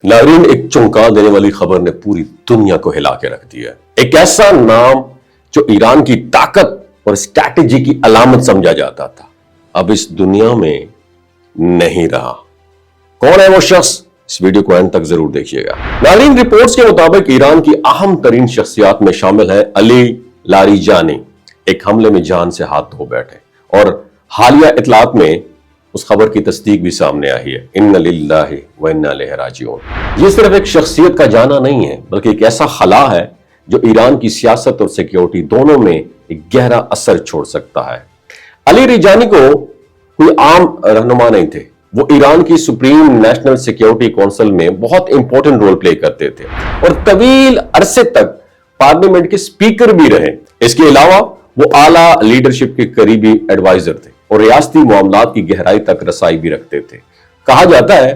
नाज़रीन, एक चौंका देने वाली खबर ने पूरी दुनिया को हिला के रख दिया। एक ऐसा नाम जो ईरान की ताकत और स्ट्रैटेजी की अलामत समझा जाता था, अब इस दुनिया में नहीं रहा। कौन है वो शख्स? इस वीडियो को एंड तक जरूर देखिएगा। नाज़रीन, रिपोर्ट्स के मुताबिक ईरान की अहम तरीन शख्सियात में शामिल है अली लारिजानी। एक हमले में जान से हाथ धो बैठे और हालिया इतलात में उस खबर की तस्दीक भी सामने आई है। इन्ना लिल्लाहि व इन्ना इलैहि राजिऊन। ये सिर्फ एक शख्सियत का जाना नहीं है, बल्कि एक ऐसा खला है जो ईरान की सियासत और सिक्योरिटी दोनों में एक गहरा असर छोड़ सकता है। अली रिजानी को कोई आम रहनुमा नहीं थे। वो ईरान की सुप्रीम नेशनल सिक्योरिटी काउंसिल में बहुत इंपॉर्टेंट रोल प्ले करते थे और तवील अरसे तक पार्लियामेंट के स्पीकर भी रहे। इसके अलावा वो आला लीडरशिप के करीबी एडवाइजर थे और रियासती मामलात की गहराई तक रसाई भी रखते थे। कहा जाता है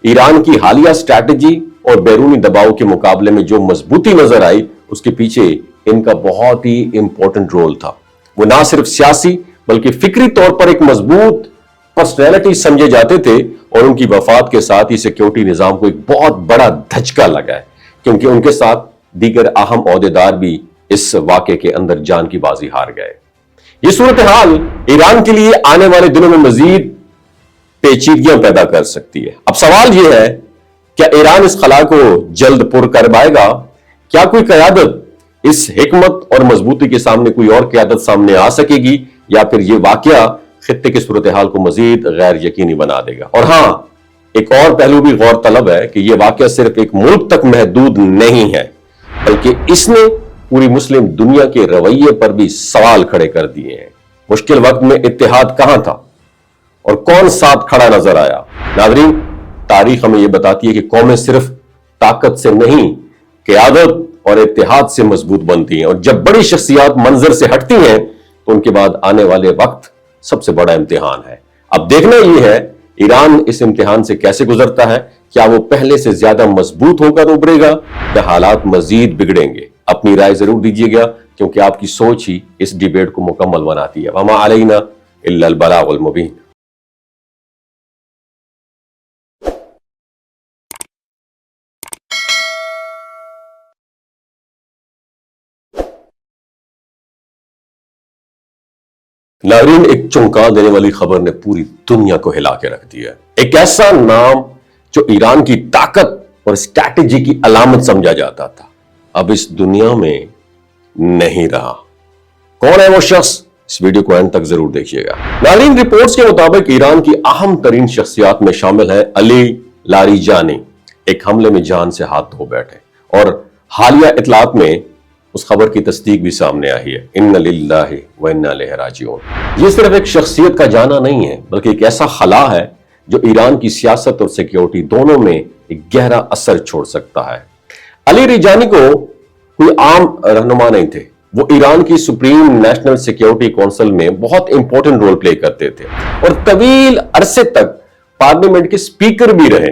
ईरान की हालिया स्ट्रैटेजी और बैरूनी दबाव के मुकाबले में जो मजबूती नजर आई, उसके पीछे इनका बहुत ही इंपॉर्टेंट रोल था। वो ना सिर्फ सियासी बल्कि फिक्री तौर पर एक मजबूत पर्सनैलिटी समझे जाते थे और उनकी वफात के साथ ही सिक्योरिटी निजाम को एक बहुत बड़ा धचका लगा है, क्योंकि उनके साथ दीगर अहम ओहदेदार भी इस वाक़े के अंदर जान की बाजी हार गए। ये सूरत हाल ईरान के लिए आने वाले दिनों में मजीद पेचीदगियां पैदा कर सकती है। अब सवाल यह है, क्या ईरान इस खला को जल्द पुर कर पाएगा? क्या कोई क़यादत इस हिकमत और मजबूती के सामने कोई और क़यादत सामने आ सकेगी, या फिर यह वाकया खित्ते की सूरत हाल को मजीद गैर यकीनी बना देगा? और हां, एक और पहलू भी गौर तलब है कि यह वाकया सिर्फ एक मुल्क तक महदूद नहीं है, बल्कि इसने पूरी मुस्लिम दुनिया के रवैये पर भी सवाल खड़े कर दिए हैं। मुश्किल वक्त में इत्तेहाद कहां था और कौन साथ खड़ा नजर आया? नाज़रीन, तारीख हमें यह बताती है कि कौमें सिर्फ ताकत से नहीं, क़यादत और इत्तेहाद से मजबूत बनती हैं, और जब बड़ी शख्सियात मंजर से हटती हैं तो उनके बाद आने वाले वक्त सबसे बड़ा इम्तिहान है। अब देखना यह है ईरान इस इम्तिहान से कैसे गुजरता है। क्या वो पहले से ज्यादा मजबूत होकर उभरेगा या हालात मजीद बिगड़ेंगे? अपनी राय जरूर दीजिएगा, क्योंकि आपकी सोच ही इस डिबेट को मुकम्मल बनाती है। वमा अलैना इल्लल बलागुल मुबीन। नाज़रीन, एक चौंका देने वाली खबर ने पूरी दुनिया को हिला के रख दिया। एक ऐसा नाम जो ईरान की ताकत और स्ट्रैटेजी की अलामत समझा जाता था, अब इस दुनिया में नहीं रहा। कौन है वो शख्स? इस वीडियो को एंड तक जरूर देखिएगा। नाज़रीन, रिपोर्ट्स के मुताबिक ईरान की अहम तरीन शख्सियात में शामिल है अली लारिजानी। एक हमले में जान से हाथ धो बैठे और हालिया इतलात में उस खबर की तस्दीक भी सामने आई है। इन्ना लिल्लाहि व इन्ना इलैहि राजिऊन। ये सिर्फ एक शख्सियत का जाना नहीं है, बल्कि एक ऐसा खला है जो ईरान की सियासत और सिक्योरिटी दोनों में एक गहरा असर छोड़ सकता है। अली रिजानी को कोई आम रहनुमा नहीं थे। वो ईरान की सुप्रीम नेशनल सिक्योरिटी काउंसिल में बहुत इंपॉर्टेंट रोल प्ले करते थे और तवील अरसे तक पार्लियामेंट के स्पीकर भी रहे।